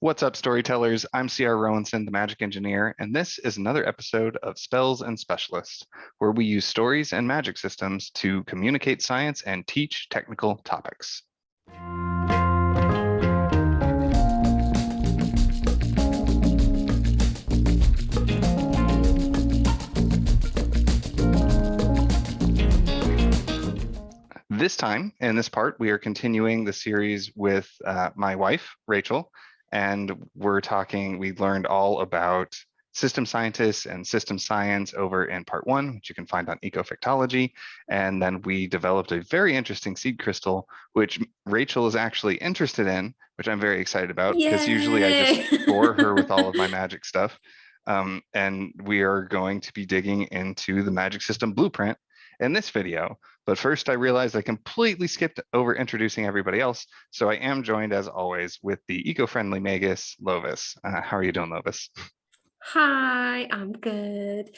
What's up, storytellers? I'm CR Rowenson, the Magic Engineer, and this is another episode of Spells and Specialists, where we use stories and magic systems to communicate science and teach technical topics. This time, in this part, we are continuing the series with my wife, Rachel, and we learned all about system scientists and system science over in part one, which you can find on ecofactology. And then we developed a very interesting seed crystal, which Rachel is actually interested in, which I'm very excited about because usually I just bore her with all of my magic stuff. And we are going to be digging into the magic system blueprint in this video. But first, I realized I completely skipped over introducing everybody else. So I am joined, as always, with the eco-friendly magus, Lovis. How are you doing, Lovis? Hi, I'm good.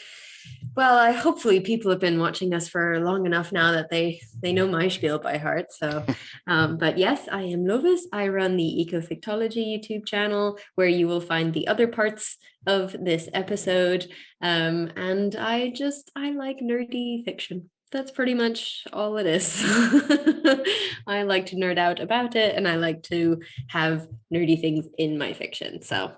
Well, hopefully people have been watching us for long enough now that they know my spiel by heart. So, but yes, I am Lovis. I run the Ecofactology YouTube channel where you will find the other parts of this episode. And I like nerdy fiction. That's pretty much all it is. I like to nerd out about it, and I like to have nerdy things in my fiction. So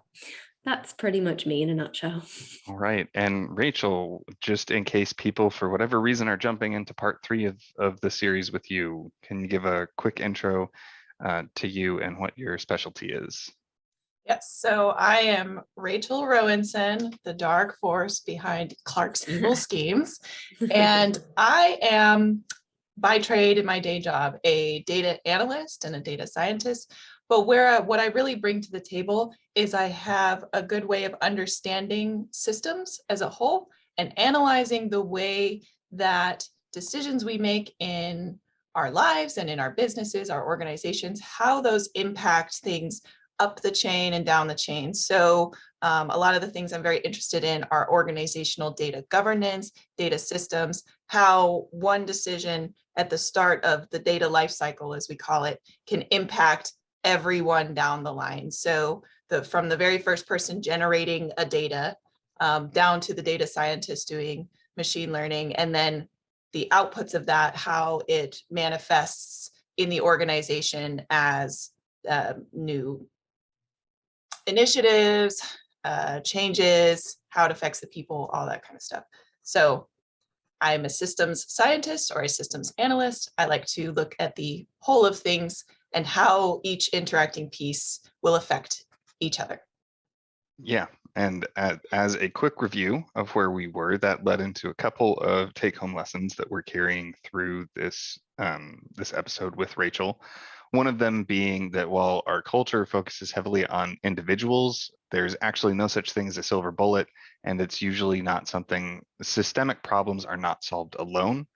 that's pretty much me in a nutshell. All right. And Rachel, just in case people, for whatever reason, are jumping into part three of the series with you, can you give a quick intro to you and what your specialty is? Yes, so I am Rachel Rowenson, the dark force behind Clark's evil schemes. And I am, by trade in my day job, a data analyst and a data scientist. But what I really bring to the table is I have a good way of understanding systems as a whole and analyzing the way that decisions we make in our lives and in our businesses, our organizations, how those impact things up the chain and down the chain. So a lot of the things I'm very interested in are organizational data governance, data systems, how one decision at the start of the data lifecycle, as we call it, can impact everyone down the line. So from the very first person generating a data down to the data scientist doing machine learning, and then the outputs of that, how it manifests in the organization as new initiatives, changes, how it affects the people, all that kind of stuff. So I'm a systems scientist or a systems analyst. I like to look at the whole of things and how each interacting piece will affect each other. Yeah, and as a quick review of where we were, that led into a couple of take-home lessons that we're carrying through this this episode with Rachel. One of them being that while our culture focuses heavily on individuals, there's actually no such thing as a silver bullet, and it's usually not something, systemic problems are not solved alone.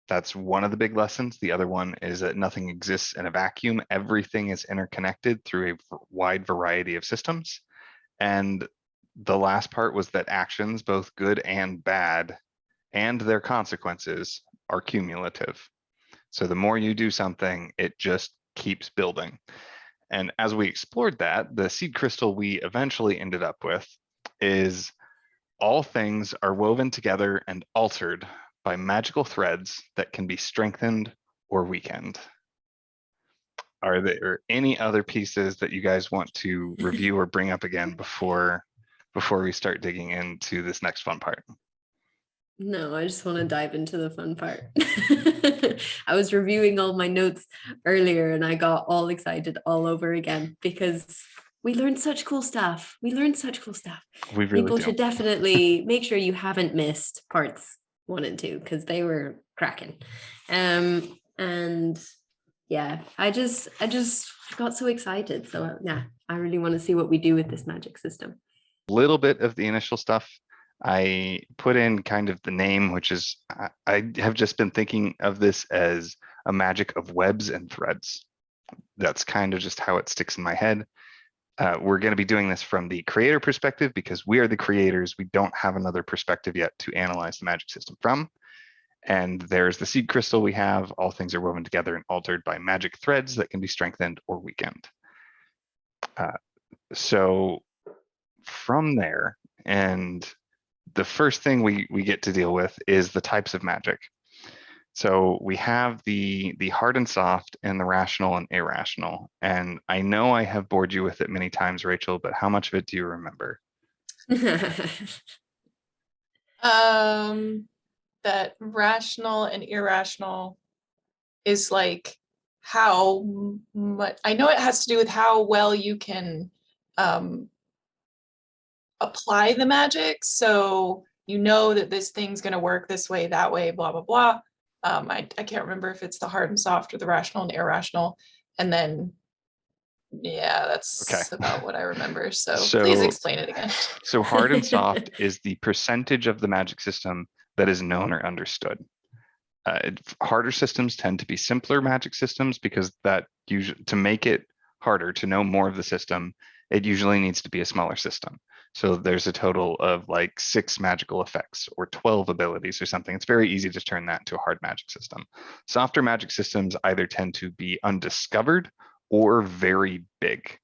That's one of the big lessons. The other one is that nothing exists in a vacuum. Everything is interconnected through a wide variety of systems. And the last part was that actions, both good and bad, and their consequences are cumulative. So the more you do something, it just keeps building. And as we explored that, the seed crystal we eventually ended up with is all things are woven together and altered by magical threads that can be strengthened or weakened. Are there any other pieces that you guys want to review or bring up again before we start digging into this next fun part? No, I just want to dive into the fun part. I was reviewing all my notes earlier and I got all excited all over again because we learned such cool stuff. We really People should definitely make sure you haven't missed parts 1 and 2 because they were cracking. And yeah, I just got so excited. So yeah, I really want to see what we do with this magic system. A little bit of the initial stuff I put in kind of the name, which is, I have just been thinking of this as a magic of webs and threads. That's kind of just how it sticks in my head. We're going to be doing this from the creator perspective because we are the creators. We don't have another perspective yet to analyze the magic system from. And there's the seed crystal we have. All things are woven together and altered by magic threads that can be strengthened or weakened. So from there, and the first thing we get to deal with is the types of magic. So we have the hard and soft and the rational and irrational. And I know I have bored you with it many times, Rachel, but how much of it do you remember? That rational and irrational is like how much, I know it has to do with how well you can apply the magic. So you know that this thing's going to work this way, that way, blah, blah, blah. I can't remember if it's the hard and soft or the rational and irrational. And then, yeah, that's Okay. about what I remember. So, So please explain it again. So hard and soft is the percentage of the magic system that is known or understood. Harder systems tend to be simpler magic systems because that usually, to make it harder to know more of the system, it usually needs to be a smaller system. So there's a total of like 6 magical effects or 12 abilities or something. It's very easy to turn that into a hard magic system. Softer magic systems either tend to be undiscovered or very big.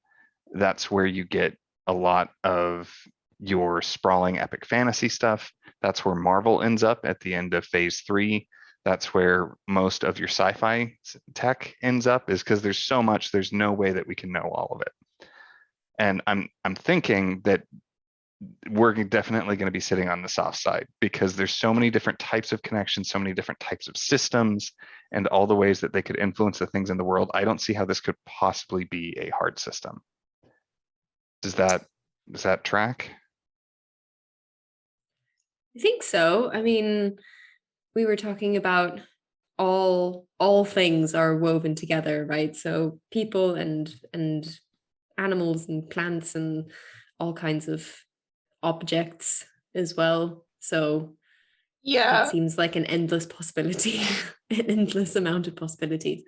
That's where you get a lot of your sprawling epic fantasy stuff. That's where Marvel ends up at the end of phase 3. That's where most of your sci-fi tech ends up, is because there's so much, there's no way that we can know all of it. And I'm thinking that we're definitely going to be sitting on the soft side because there's so many different types of connections, so many different types of systems, and all the ways that they could influence the things in the world. I don't see how this could possibly be a hard system. Does that track? I think so. I mean, we were talking about all things are woven together, right? So people and animals and plants and all kinds of objects as well. So that Yeah, seems like an endless possibility, an endless amount of possibilities.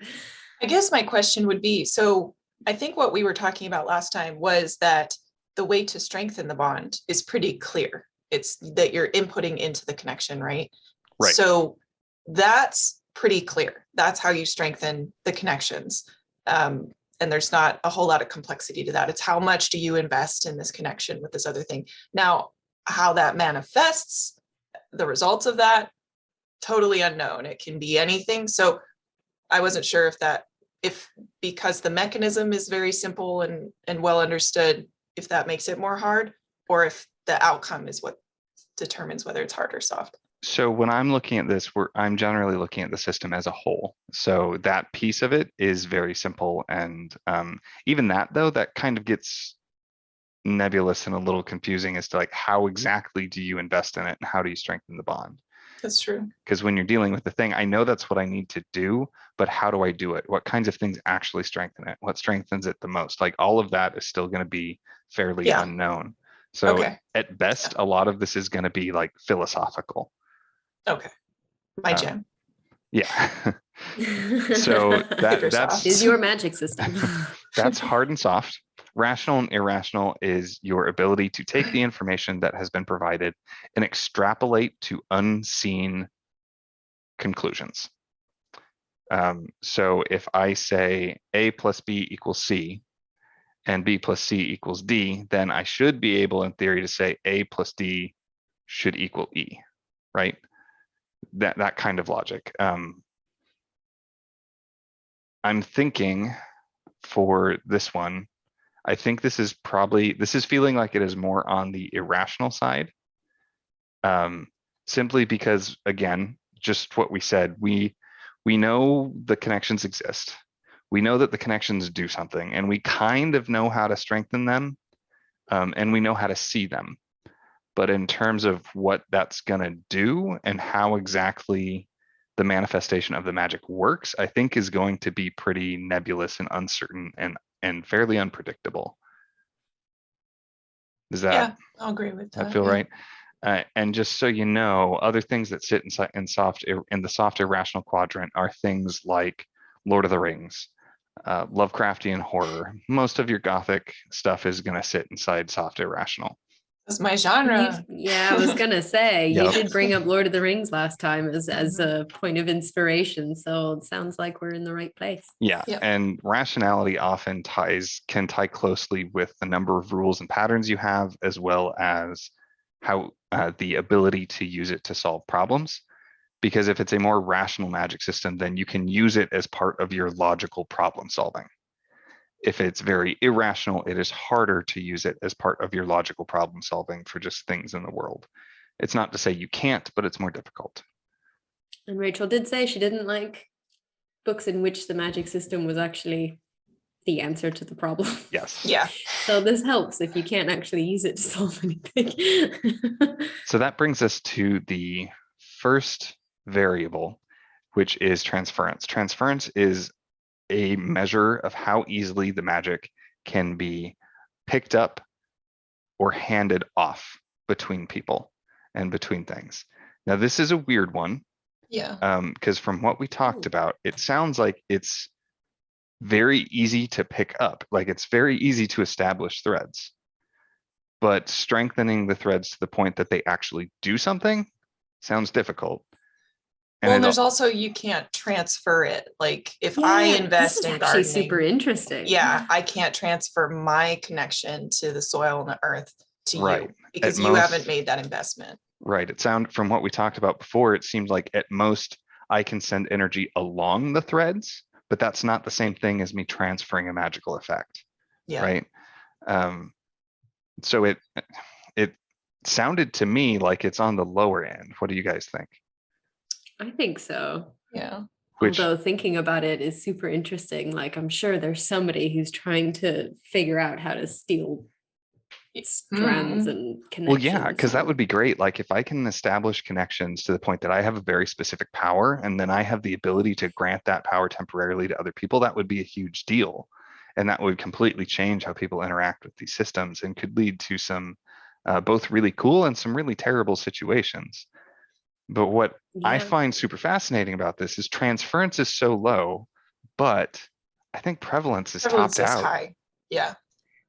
I guess my question would be, so I think what we were talking about last time was that the way to strengthen the bond is pretty clear. It's that you're inputting into the connection, right? Right. So that's pretty clear. That's how you strengthen the connections. And there's not a whole lot of complexity to that. It's how much do you invest in this connection with this other thing. Now, how that manifests, the results of that, totally unknown. It can be anything. So I wasn't sure if because the mechanism is very simple and well understood, if that makes it more hard, or if the outcome is what determines whether it's hard or soft. So when I'm looking at this, I'm generally looking at the system as a whole. So that piece of it is very simple. And even that, though, that kind of gets nebulous and a little confusing as to like how exactly do you invest in it and how do you strengthen the bond? That's true. Because when you're dealing with the thing, I know that's what I need to do, but how do I do it? What kinds of things actually strengthen it? What strengthens it the most? Like all of that is still going to be fairly unknown. So Okay. at best, a lot of this is going to be like philosophical. Okay. My jam. Yeah. So that's is your magic system. that's hard and soft. Rational and irrational is your ability to take the information that has been provided and extrapolate to unseen conclusions. So if I say A plus B equals C and B plus C equals D, then I should be able in theory to say A plus D should equal E, right? That kind of logic. I'm thinking for this one, I think this is feeling like it is more on the irrational side. Simply because, again, just what we said, we know the connections exist. We know that the connections do something, and we kind of know how to strengthen them, and we know how to see them. But in terms of what that's going to do and how exactly the manifestation of the magic works, I think is going to be pretty nebulous and uncertain and fairly unpredictable. Does that? I'll agree with that. I feel right. And just so you know, other things that sit in the soft irrational quadrant are things like Lord of the Rings, Lovecraftian horror. Most of your Gothic stuff is going to sit inside soft irrational. That's my genre. Yeah, I was gonna say you Yep. did bring up Lord of the Rings last time as a point of inspiration, so it sounds like we're in the right place. Yeah, Yep. and rationality often can tie closely with the number of rules and patterns you have, as well as how the ability to use it to solve problems. Because if it's a more rational magic system, then you can use it as part of your logical problem solving. If it's very irrational, it is harder to use it as part of your logical problem solving for just things in the world. It's not to say you can't, but it's more difficult. And Rachel did say she didn't like books in which the magic system was actually the answer to the problem. Yes. Yeah. So this helps if you can't actually use it to solve anything. So that brings us to the first variable, which is transference. Transference is a measure of how easily the magic can be picked up or handed off between people and between things. Now, this is a weird one Yeah. because from what we talked Ooh. about, it sounds like it's very easy to pick up, like it's very easy to establish threads. But strengthening the threads to the point that they actually do something sounds difficult. And Well, and there's also, you can't transfer it. Like if I Yeah, this invest is in actually gardening, super interesting. yeah, I can't transfer my connection to the soil and the earth to Right. you because At you most- haven't made that investment. right. It sounded from what we talked about before, it seemed like at most I can send energy along the threads, but that's not the same thing as me transferring a magical effect. Yeah. Right. So it sounded to me like it's on the lower end. What do you guys think? I think so. Yeah. Which Although thinking about it is super interesting. Like I'm sure there's somebody who's trying to figure out how to steal strands and well, connections. yeah, because that and- would be great. Like if I can establish connections to the point that I have a very specific power and then I have the ability to grant that power temporarily to other people, that would be a huge deal. And that would completely change how people interact with these systems and could lead to some both really cool and some really terrible situations. But what I Yeah. find super fascinating about this is transference is so low, but I think prevalence is Prevalence topped is out. high. Yeah.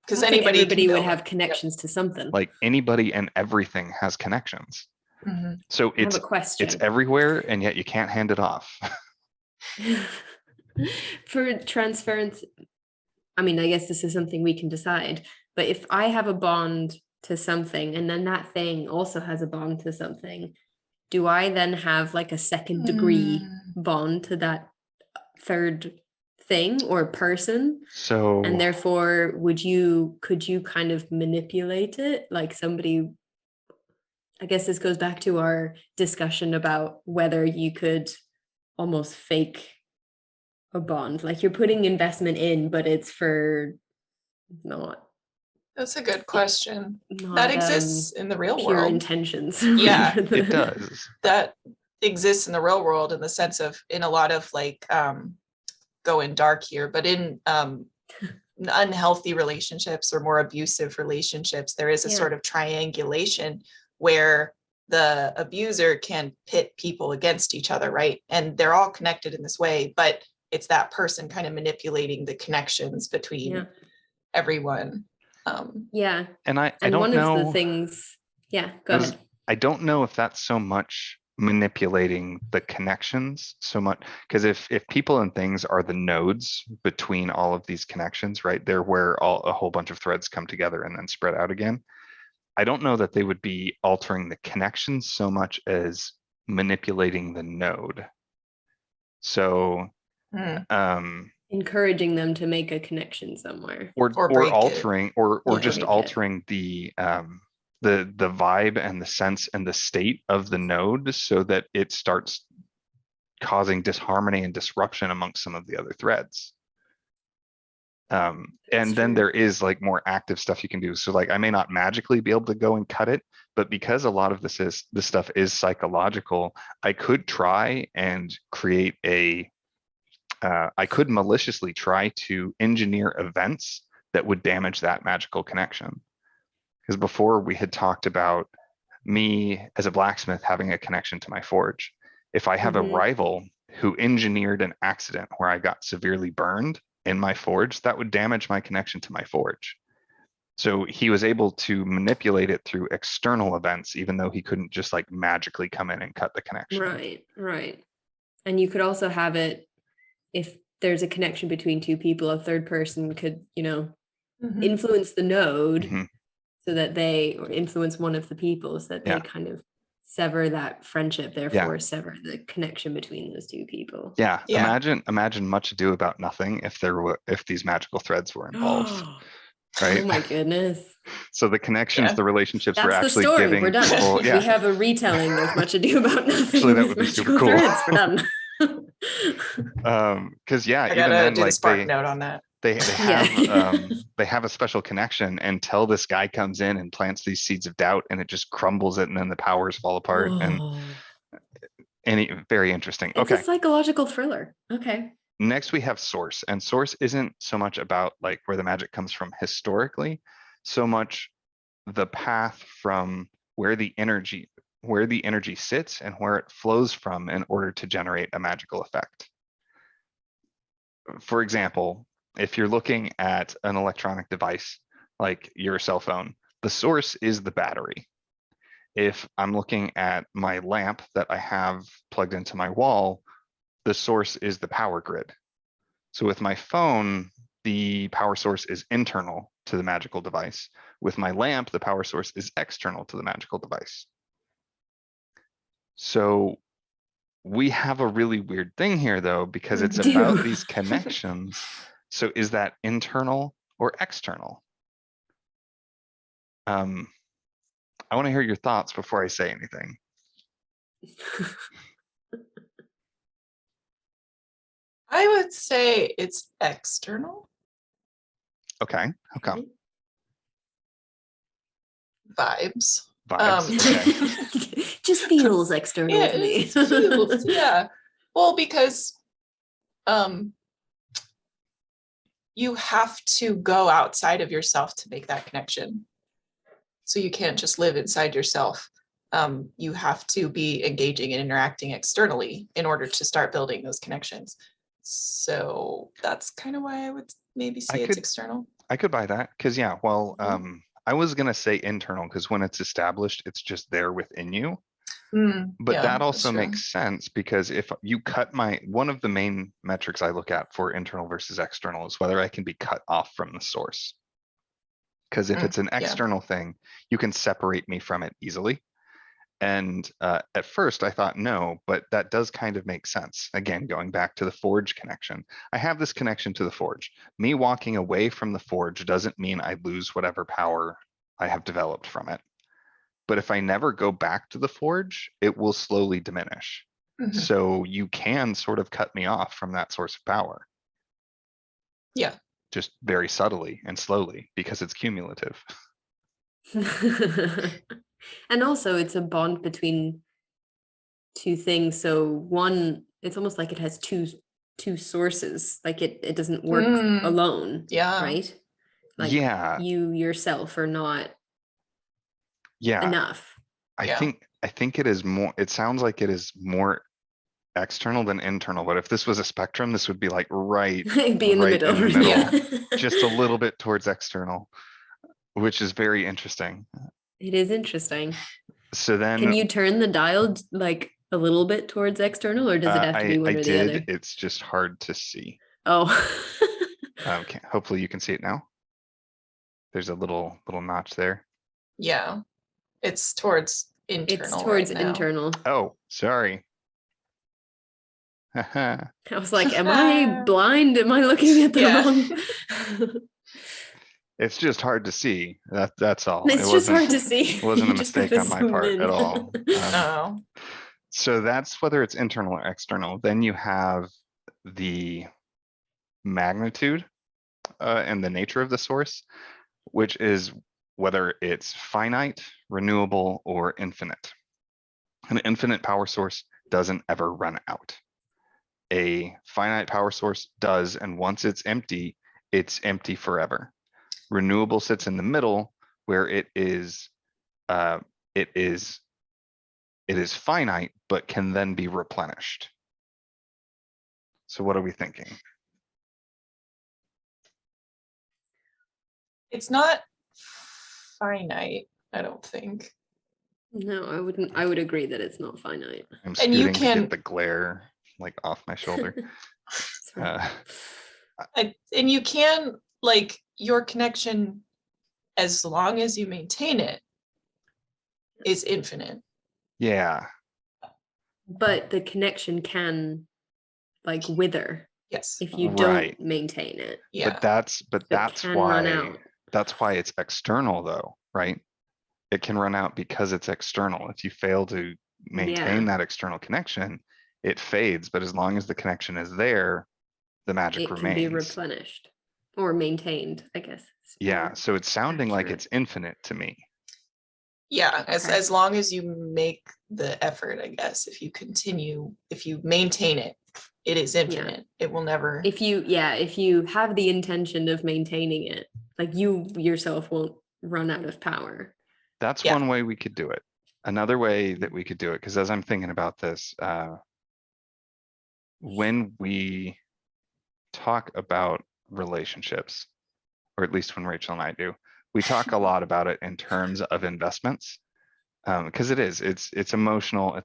Because Sounds like anybody everybody can would build have it. connections to something. Like anybody and everything has connections. Mhm. So I have it's a question. it's everywhere and yet you can't hand it off. For transference, I mean, I guess this is something we can decide, but if I have a bond to something and then that thing also has a bond to something, do I then have like a second degree bond to that third thing or person? So And therefore, could you kind of manipulate it? Like somebody, I guess this goes back to our discussion about whether you could almost fake a bond. Like you're putting investment in, but it's for not That's a good question. not That exists in the real pure world. intentions. Yeah, it does. That exists in the real world in the sense of in a lot of like going dark here, but in unhealthy relationships or more abusive relationships, there is a Yeah. sort of triangulation where the abuser can pit people against each other, right? And they're all connected in this way, but it's that person kind of manipulating the connections between Yeah. everyone. Yeah. And I And don't one know. of the things, yeah, go ahead. I don't know if that's so much manipulating the connections so much, because if people and things are the nodes between all of these connections, right, they're where a whole bunch of threads come together and then spread out again. I don't know that they would be altering the connections so much as manipulating the node. So Encouraging them to make a connection somewhere. Or break it. altering or Yeah, just break it. altering the vibe and the sense and the state of the node so that it starts causing disharmony and disruption amongst some of the other threads. And then true. there is like more active stuff you can do. So like I may not magically be able to go and cut it, but because a lot of this stuff is psychological, I could try and create I could maliciously try to engineer events that would damage that magical connection. Because before we had talked about me as a blacksmith having a connection to my forge. If I have a rival who engineered an accident where I got severely burned in my forge, that would damage my connection to my forge. So he was able to manipulate it through external events, even though he couldn't just like magically come in and cut the connection. Right. And you could also have it if there's a connection between two people, a third person could, influence the node Mhm. so that they, or influence one of the people so that they Yeah. kind of sever that friendship, therefore sever the connection between those two people. Yeah. Yeah. Imagine Much Ado About Nothing if these magical threads were involved. Right? Oh my goodness. So the connections, the relationships were That's the actually story. giving We're done. people. We have a retelling of Much Ado About Nothing. Actually, that would with be super magical cool. threads. We're done. Because I even gotta then, do the like spark note on that. they have a special connection until this guy comes in and plants these seeds of doubt, and it just crumbles it, and then the powers fall apart. And very interesting. It's a psychological thriller. Okay. Next, we have source, and source isn't so much about like where the magic comes from historically, so much the path from where the energy sits and where it flows from in order to generate a magical effect. For example, if you're looking at an electronic device like your cell phone, the source is the battery. If I'm looking at my lamp that I have plugged into my wall, the source is the power grid. So with my phone, the power source is internal to the magical device. With my lamp, the power source is external to the magical device. So we have a really weird thing here, though, because it's about these connections. So is that internal or external? I want to hear your thoughts before I say anything. I would say it's external. Okay, how come? Vibes. Okay. Just feels external to me. It feels, yeah. Well, because you have to go outside of yourself to make that connection. So you can't just live inside yourself. You have to be engaging and interacting externally in order to start building those connections. So that's kind of why I would maybe say it's external. I could buy that because I was gonna say internal because when it's established, it's just there within you. But that also makes sense because if you cut one of the main metrics I look at for internal versus external is whether I can be cut off from the source. Because if it's an external thing, you can separate me from it easily. And at first I thought no, but that does kind of make sense. Again, going back to the forge connection, I have this connection to the forge. Me walking away from the forge doesn't mean I lose whatever power I have developed from it. But if I never go back to the forge, it will slowly diminish. So you can sort of cut me off from that source of power. Yeah. Just very subtly and slowly because it's cumulative. And also it's a bond between two things. So one, it's almost like it has two sources. Like it doesn't work alone. Yeah. Right? Like you yourself are not enough. I think it is more, it sounds like it is more external than internal, but if this was a spectrum, this would be like be in the middle. Just a little bit towards external, which is very interesting. It is interesting. So then can you turn the dial like a little bit towards external, or does it have to be one or the other? It's just hard to see. Oh. Okay, hopefully you can see it now. There's a little notch there. Yeah, it's towards internal. It's towards internal. Oh, sorry. I was like, am I blind? Am I looking at the wrong? It's just hard to see. That's all. It's just hard to see. It wasn't a mistake on my part at all. No. So that's whether it's internal or external. Then you have the magnitude and the nature of the source, which is whether it's finite, renewable, or infinite. An infinite power source doesn't ever run out. A finite power source does, and once it's empty forever. Renewable sits in the middle where it is finite, but can then be replenished. So what are we thinking? It's not finite, I don't think. No, I wouldn't. I would agree that it's not finite. I'm And you scooting to can- get the glare like off my shoulder. Sorry. And you can, like, your connection, as long as you maintain it, is infinite. Yeah, But the connection can like wither Yes. if you right. don't maintain it. Yeah. But that's can run why out. that's why it's external though, right? It can run out because it's external. If you fail to maintain that external connection, it fades. But as long as the connection is there, the magic It can be remains. replenished or maintained, I guess. is Yeah, more so it's sounding like accurate. it's infinite to me. Yeah, Okay. as long as you make the effort, I guess. If you maintain it, it is infinite. It will never. If you have the intention of maintaining it, like you yourself won't run out of power. That's Yeah. one way we could do it. Another way that we could do it, because as I'm thinking about this, when we talk about relationships, or at least when Rachel and I do, we talk a lot about it in terms of investments, because it's emotional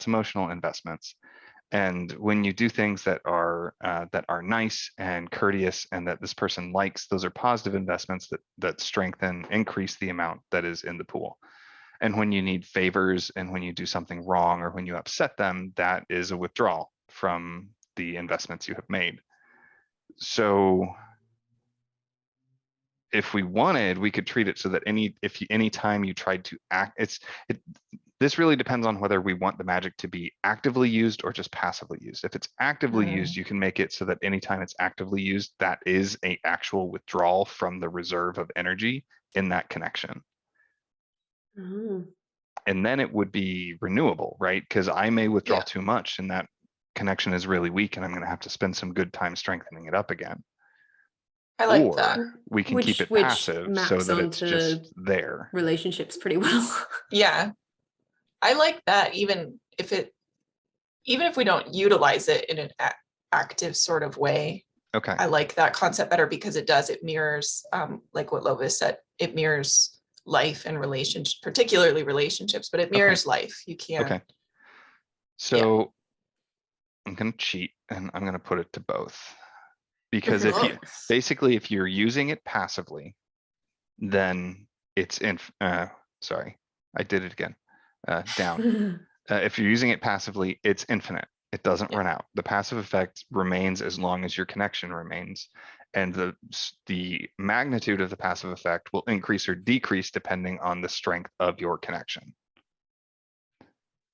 investments. And when you do things that are nice and courteous and that this person likes, those are positive investments that strengthen, increase the amount that is in the pool. And when you need favors and when you do something wrong or when you upset them, that is a withdrawal from the investments you have made. So if we wanted, we could treat it so that anytime you tried to act, this really depends on whether we want the magic to be actively used or just passively used. If it's actively used, you can make it so that anytime it's actively used, that is an actual withdrawal from the reserve of energy in that connection. Oh. And then it would be renewable, right? Because I may withdraw Yeah. too much and that connection is really weak and I'm going to have to spend some good time strengthening it up again. I like Or that. we can keep it Which passive so maps that it's onto just there. relationships pretty well. Yeah. I like that, even if we don't utilize it in an active sort of way. Okay. I like that concept better because it mirrors, like what Lovis said, it mirrors life and relationships, particularly relationships, but it mirrors life. You can't. Okay. So I'm going to cheat and I'm going to put it to both. Because if you're using it passively, then it's sorry, I did it again. Down. If you're using it passively, it's infinite. It doesn't run out. The passive effect remains as long as your connection remains. And the magnitude of the passive effect will increase or decrease depending on the strength of your connection.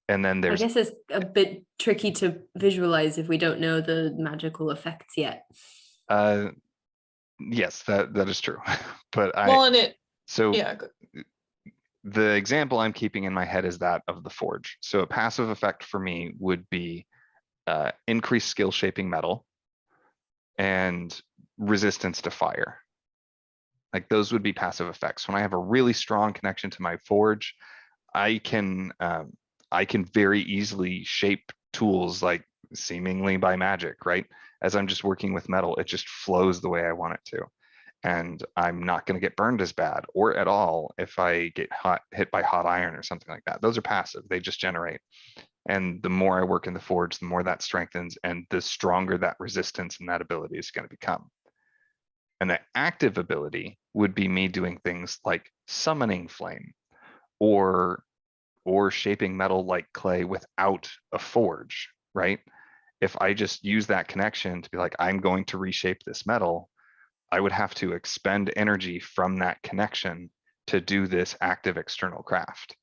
And then I there's, guess it's a bit tricky to visualize if we don't know the magical effects yet. yes, that is true. But the example I'm keeping in my head is that of the forge. So a passive effect for me would be increased skill shaping metal and resistance to fire. Like those would be passive effects. When I have a really strong connection to my forge, I can very easily shape tools like seemingly by magic, right? As I'm just working with metal, it just flows the way I want it to. And I'm not going to get burned as bad or at all if I get hit by hot iron or something like that. Those are passive, they just generate. And the more I work in the forge, the more that strengthens and the stronger that resistance and that ability is going to become. And the active ability would be me doing things like summoning flame or shaping metal like clay without a forge, right? If I just use that connection to be like, I'm going to reshape this metal, I would have to expend energy from that connection to do this active external craft.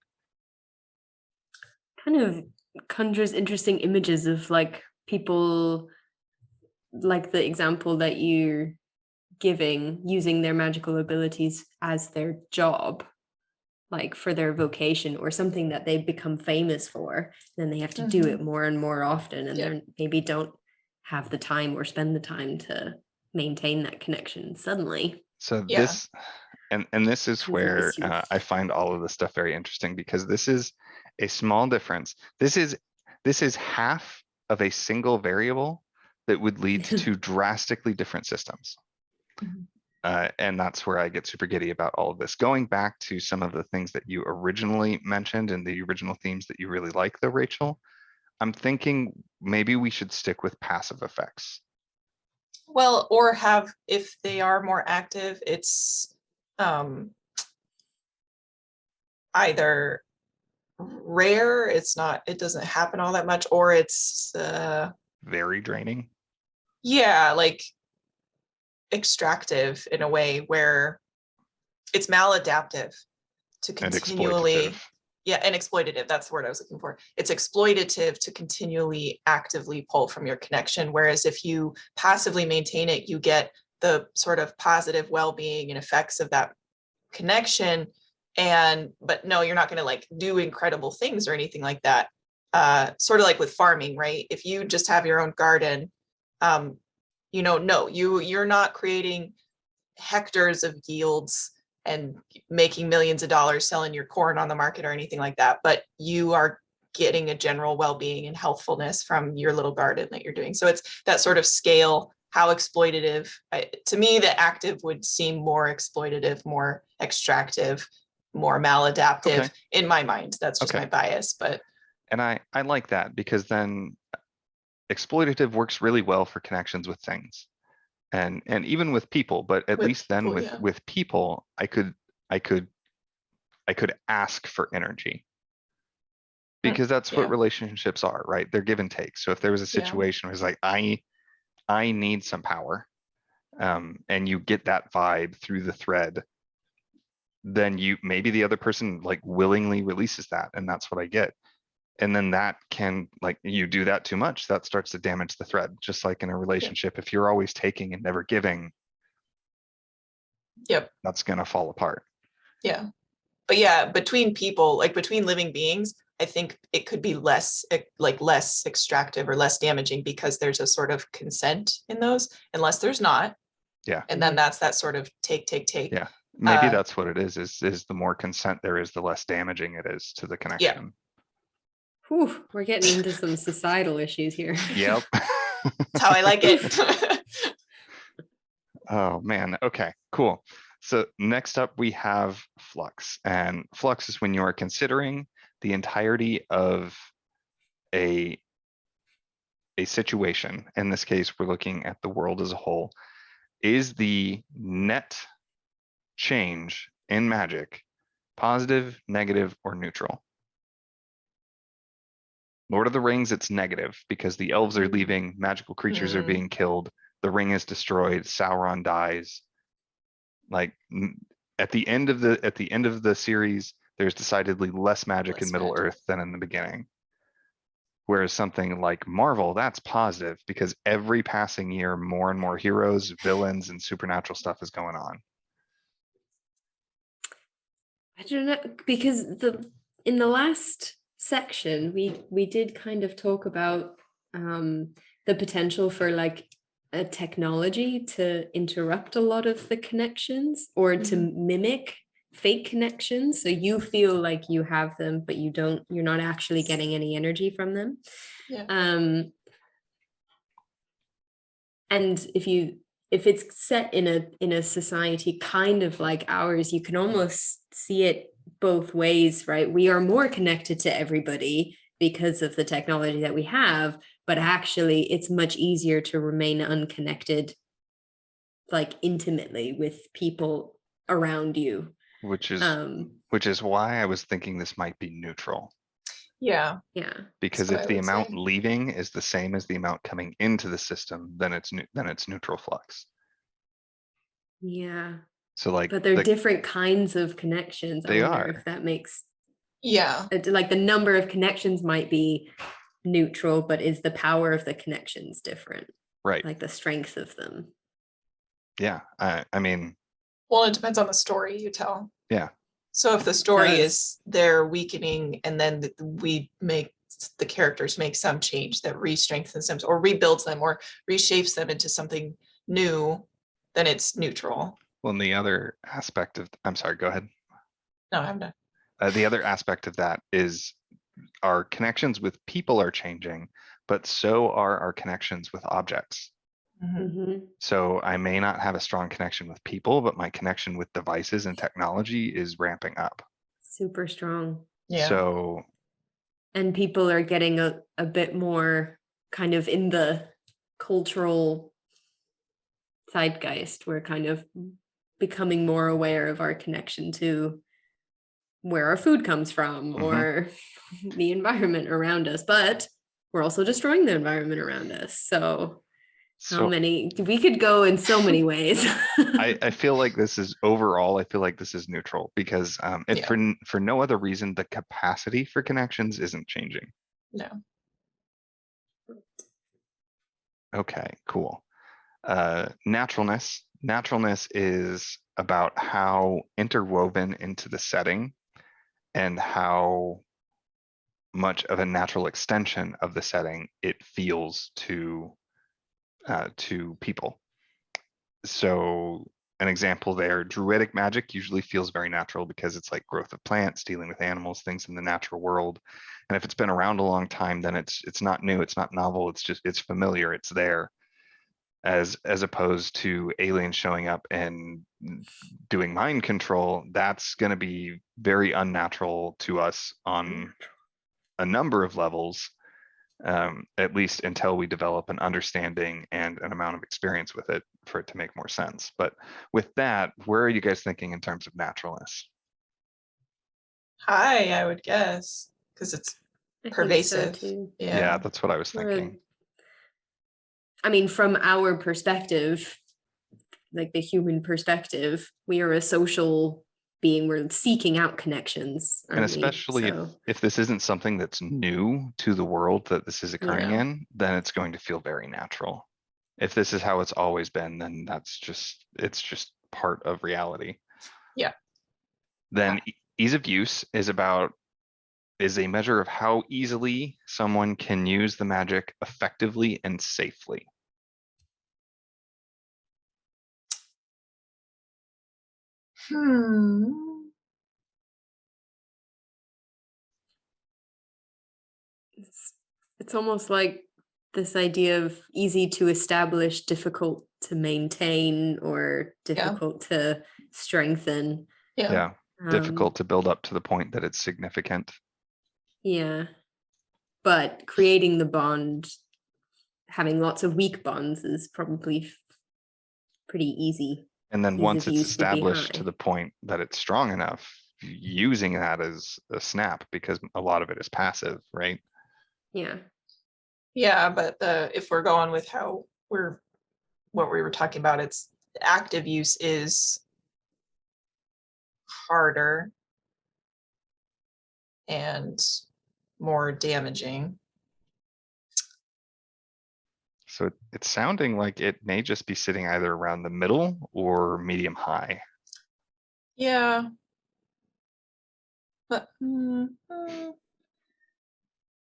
Kind of conjures interesting images of like people, like the example that you're giving, using their magical abilities as their job, like for their vocation or something that they've become famous for. Then they have to do it more and more often, and they maybe don't have the time or spend the time to maintain that connection suddenly. So this and this is where I find all of this stuff very interesting, because this is a small difference. This is half of a single variable that would lead to two drastically different systems. and that's where I get super giddy about all of this. Going back to some of the things that you originally mentioned and the original themes that you really like, though, Rachel, I'm thinking maybe we should stick with passive effects. Well, or have, if they are more active, it's either rare, it doesn't happen all that much, or it's Very draining. yeah, like extractive in a way where it's maladaptive to And continually exploitative. and exploitative, that's the word I was looking for. It's exploitative to continually actively pull from your connection, whereas if you passively maintain it, you get the sort of positive well-being and effects of that connection. But no, you're not going to like do incredible things or anything like that. Sort of like with farming, right? If you just have your own garden, no, you're not creating hectares of yields and making millions of dollars selling your corn on the market or anything like that, but you are getting a general well-being and healthfulness from your little garden that you're doing. So it's that sort of scale, how exploitative. To me, the active would seem more exploitative, more extractive, more maladaptive. Okay. In my mind. That's just my bias, but. And I like that, because then exploitative works really well for connections with things. And even with people, but at least then with people, I could ask for energy, because that's what relationships are, right? They're give and take. So if there was a situation where it's like, I need some power, and you get that vibe through the thread, then maybe the other person like willingly releases that, and that's what I get. And then that can, like, you do that too much, that starts to damage the thread. Just like in a relationship, if you're always taking and never giving, that's gonna fall apart. But between people, like between living beings, I think it could be less extractive or less damaging, because there's a sort of consent in those, unless there's not. And then that's that sort of take. Yeah, maybe that's what it is the more consent there is, the less damaging it is to the connection. Whew, we're getting into some societal issues here. Yep. That's how I like it. Oh man. Okay, cool. So next up we have flux, and flux is when you are considering the entirety of a situation. In this case, we're looking at the world as a whole. Is the net change in magic positive, negative, or neutral? Lord of the Rings, it's negative, because the elves are leaving, magical creatures are being killed, the ring is destroyed, Sauron dies. Like at the end of the series, there's decidedly less magic in Middle Earth than in the beginning. Whereas something like Marvel, that's positive, because every passing year, more and more heroes, villains, and supernatural stuff is going on. I don't know, because in the last section we did kind of talk about the potential for like a technology to interrupt a lot of the connections, or to mimic fake connections, so you feel like you have them but you're not actually getting any energy from them. And if it's set in a society kind of like ours, you can almost see it both ways, right? We are more connected to everybody because of the technology that we have, but actually it's much easier to remain unconnected, like intimately, with people around you. Which is why I was thinking this might be neutral. Yeah. Because if the amount leaving is the same as the amount coming into the system, then it's neutral flux. Yeah. So like, but they're different kinds of connections. I wonder if that makes like the number of connections might be neutral, but is the power of the connections different? Right. Like the strength of them. Yeah. I mean, well, it depends on the story you tell. Yeah. So if the story is they're weakening, and then we make the characters make some change that re-strengthens them or rebuilds them or reshapes them into something new, then it's neutral. Well, and the other aspect of, I'm sorry, go ahead. No, I'm done. The other aspect of that is our connections with people are changing, but so are our connections with objects. Mhm. So I may not have a strong connection with people, but my connection with devices and technology is ramping up. Super strong. Yeah. So And people are getting a bit more kind of in the cultural zeitgeist. We're kind of becoming more aware of our connection to where our food comes from or the environment around us, but we're also destroying the environment around us. So how many, we could go in so many ways. I feel like this is overall, I feel like this is neutral because for no other reason, the capacity for connections isn't changing. No. Okay, cool. Naturalness. Naturalness is about how interwoven into the setting and how much of a natural extension of the setting it feels to people. So an example there, druidic magic usually feels very natural because it's like growth of plants, dealing with animals, things in the natural world. And if it's been around a long time, then it's not new, it's not novel, it's familiar, it's there. As opposed to aliens showing up and doing mind control, that's going to be very unnatural to us on a number of levels, at least until we develop an understanding and an amount of experience with it for it to make more sense. But with that, where are you guys thinking in terms of naturalness? High, I would guess, because it's pervasive. too. Yeah, that's what I was thinking. I mean, from our perspective, like the human perspective, we are a social being. We're seeking out connections. And especially if this isn't something that's new to the world that this is occurring in, then it's going to feel very natural. If this is how it's always been, then it's just part of reality. Yeah. Then ease of use is a measure of how easily someone can use the magic effectively and safely. It's almost like this idea of easy to establish, difficult to maintain, or difficult to strengthen. Yeah. Difficult to build up to the point that it's significant. Yeah. But creating the bond, having lots of weak bonds is probably pretty easy. And then once it's established to the point that it's strong enough, using that as a snap, because a lot of it is passive, right? Yeah. Yeah, but if we're going with what we were talking about, it's active use is harder and more damaging. So it's sounding like it may just be sitting either around the middle or medium high. Yeah. But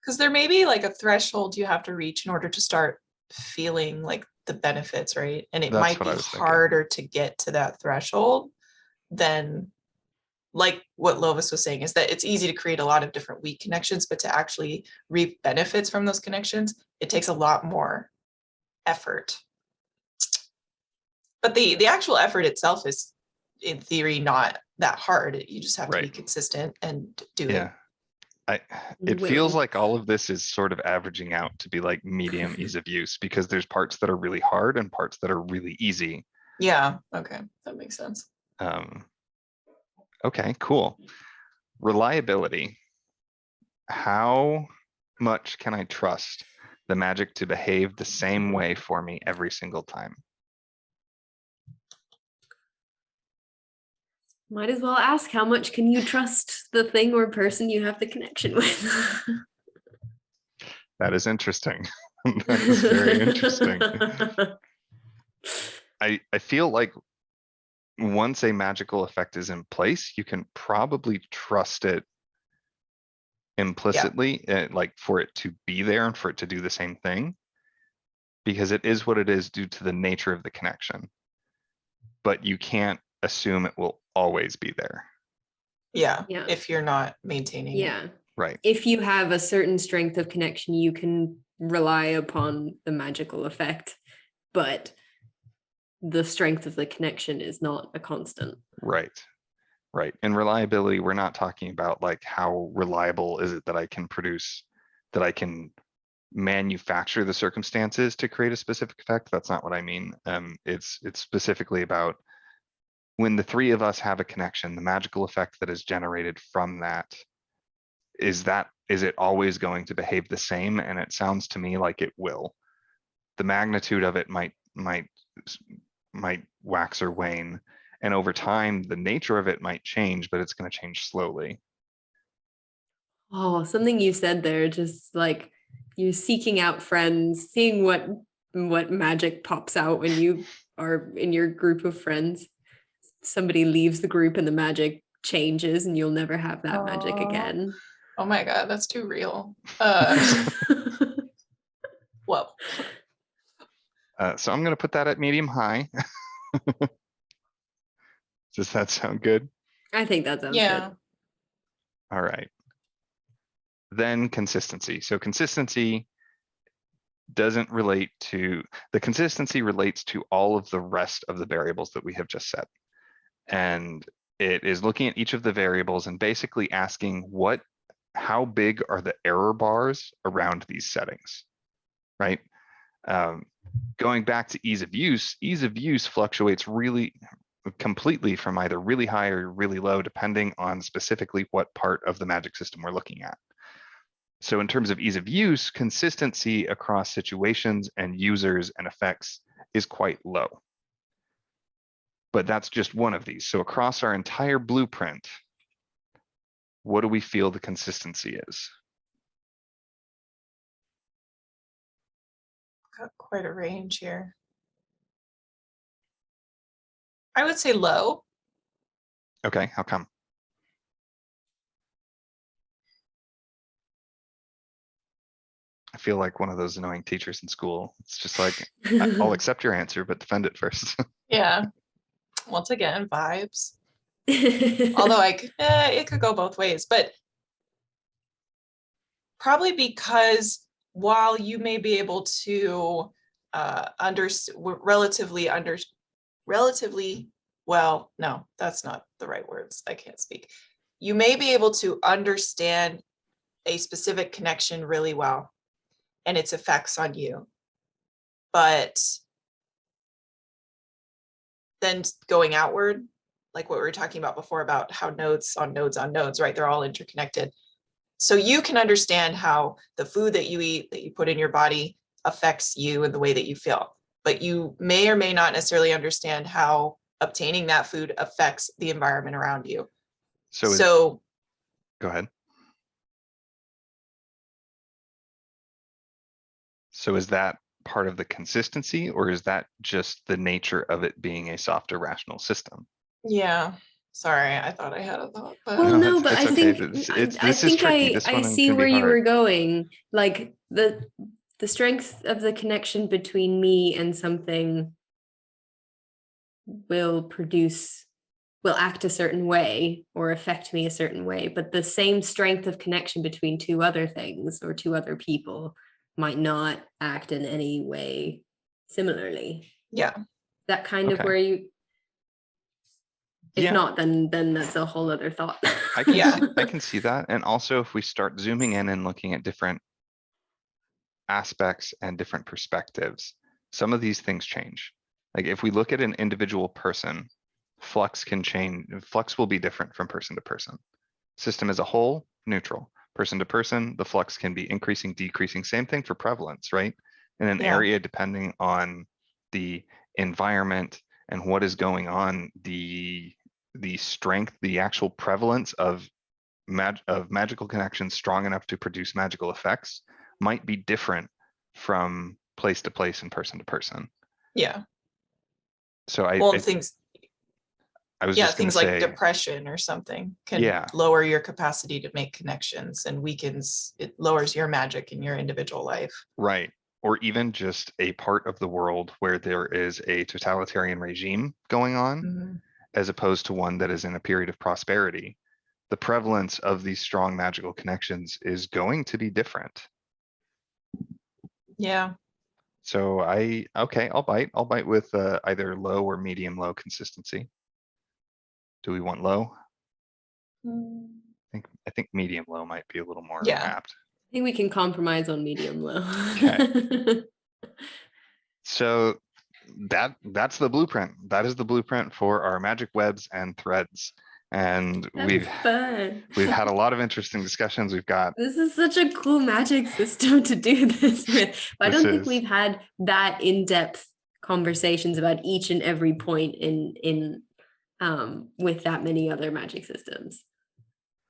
because there may be like a threshold you have to reach in order to start feeling like the benefits, right? And it might be harder to get to that threshold than, like what Lovis was saying, is that it's easy to create a lot of different weak connections, but to actually reap benefits from those connections, it takes a lot more effort. But the actual effort itself is, in theory, not that hard. You just have to be consistent and do it. It feels like all of this is sort of averaging out to be like medium ease of use, because there's parts that are really hard and parts that are really easy. Yeah. Okay. That makes sense. Okay, cool. Reliability. How much can I trust the magic to behave the same way for me every single time? Might as well ask, how much can you trust the thing or person you have the connection with? That is interesting. That is very interesting. I feel like once a magical effect is in place, you can probably trust it implicitly, like for it to be there and for it to do the same thing, because it is what it is due to the nature of the connection. But you can't assume it will always be there. Yeah. If you're not maintaining it. Right. If you have a certain strength of connection, you can rely upon the magical effect. but the strength of the connection is not a constant. Right. Right. And reliability, we're not talking about like how reliable is it that I can produce, that I can manufacture the circumstances to create a specific effect. That's not what I mean. It's specifically about when the three of us have a connection, the magical effect that is generated from that, is it always going to behave the same? And it sounds to me like it will. The magnitude of it might wax or wane. And over time, the nature of it might change, but it's going to change slowly. Oh, something you said there, just like you seeking out friends, seeing what magic pops out when you are in your group of friends. Somebody leaves the group and the magic changes and you'll never have that magic again. Oh my God, that's too real. Well. So I'm going to put that at medium high. Does that sound good? I think that sounds good. All right. Then consistency. So consistency relates to all of the rest of the variables that we have just set. And it is looking at each of the variables and basically asking how big are the error bars around these settings, right? Going back to ease of use fluctuates really completely from either really high or really low, depending on specifically what part of the magic system we're looking at. So in terms of ease of use, consistency across situations and users and effects is quite low. But that's just one of these. So across our entire blueprint, what do we feel the consistency is? Got quite a range here. I would say low. Okay, how come? I feel like one of those annoying teachers in school. It's just like, I'll accept your answer, but defend it first. Yeah. Once again, vibes. Although it could go both ways, but probably because while you may be able to well, no, that's not the right words. I can't speak. You may be able to understand a specific connection really well and its effects on you. But then going outward, like what we were talking about before about how nodes on nodes on nodes, right? They're all interconnected. So you can understand how the food that you eat, that you put in your body, affects you and the way that you feel. But you may or may not necessarily understand how obtaining that food affects the environment around you. So go ahead. So is that part of the consistency, or is that just the nature of it being a soft-irrational system? Yeah. Sorry, I thought I had a thought, but well, no, but I okay. think I see where you were going. Like the strength of the connection between me and something will act a certain way or affect me a certain way, but the same strength of connection between two other things or two other people might not act in any way similarly. Yeah. That kind of where you, if not, then that's a whole other thought. I can see that. And also if we start zooming in and looking at different aspects and different perspectives, some of these things change. Like if we look at an individual person, flux can change. Flux will be different from person to person. System as a whole, neutral. Person to person, the flux can be increasing, decreasing. Same thing for prevalence, right? In an area, depending on the environment and what is going on, the strength, the actual prevalence of magical connections strong enough to produce magical effects might be different from place to place and person to person. Yeah. So things like depression or something can lower your capacity to make connections and it lowers your magic in your individual life. Right. Or even just a part of the world where there is a totalitarian regime going on, as opposed to one that is in a period of prosperity. The prevalence of these strong magical connections is going to be different. Yeah. So I'll bite. I'll bite with either low or medium low consistency. Do we want low? I think medium low might be a little more Yeah. apt. I think we can compromise on medium low. Okay. So that's the blueprint. That is the blueprint for our magic webs and threads. And That's fun. we've had a lot of interesting discussions. We've got This is such a cool magic system to do this with. I don't think we've had that in-depth conversations about each and every point in with that many other magic systems.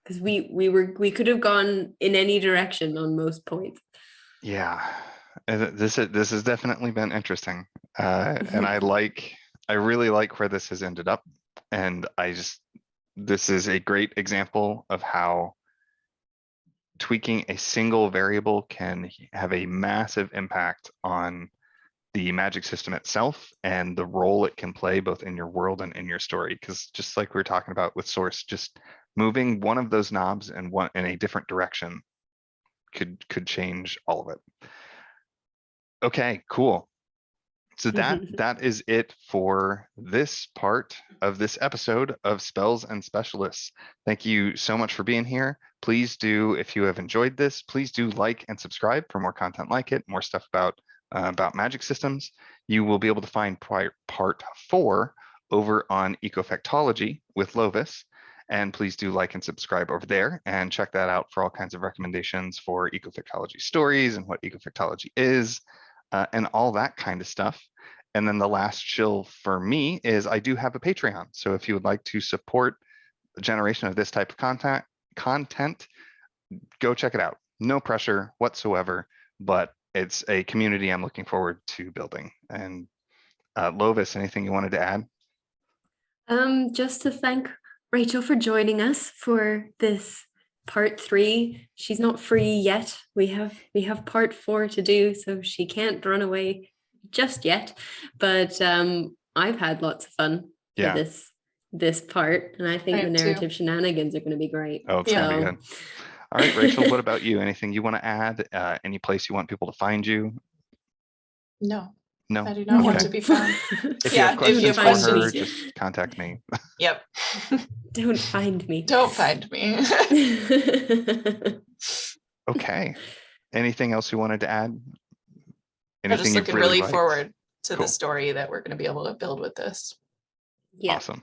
Because we could have gone in any direction on most points. Yeah, this has definitely been interesting, and I really like where this has ended up, and this is a great example of how tweaking a single variable can have a massive impact on the magic system itself and the role it can play both in your world and in your story. Because just like we were talking about with source, just moving one of those knobs in a different direction could change all of it. Okay, cool. So that is it for this part of this episode of Spells and Specialists. Thank you so much for being here. Please do, if you have enjoyed this, please do like and subscribe for more content like it, more stuff about magic systems. You will be able to find part 4 over on Ecofectology with Lovis. And please do like and subscribe over there and check that out for all kinds of recommendations for ecofectology stories and what ecofectology is. And all that kind of stuff. And then the last chill for me is I do have a Patreon. So if you would like to support the generation of this type of content, go check it out. No pressure whatsoever, but it's a community I'm looking forward to building. And Lovis, anything you wanted to add? Just to thank Rachel for joining us for this part 3. She's not free yet. We have part 4 to do, so she can't run away just yet. But I've had lots of fun for this part, and I think the narrative shenanigans are going to be great. Oh, it's gonna be good. All right, Rachel, what about you? Anything you want to add? Any place you want people to find you? No. No, I do not want to be found. If you have questions for her, just contact me. Yep. Don't find me. Don't find me. Okay. Anything else you wanted to add? I'm just looking really forward to Cool. the story that we're going to be able to build with this. Yeah. Awesome.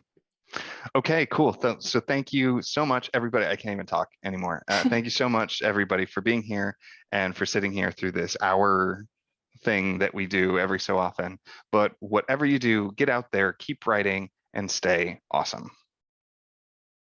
Okay, cool. So thank you so much, everybody. I can't even talk anymore. Thank you so much, everybody, for being here and for sitting here through this hour thing that we do every so often. But whatever you do, get out there, keep writing, and stay awesome.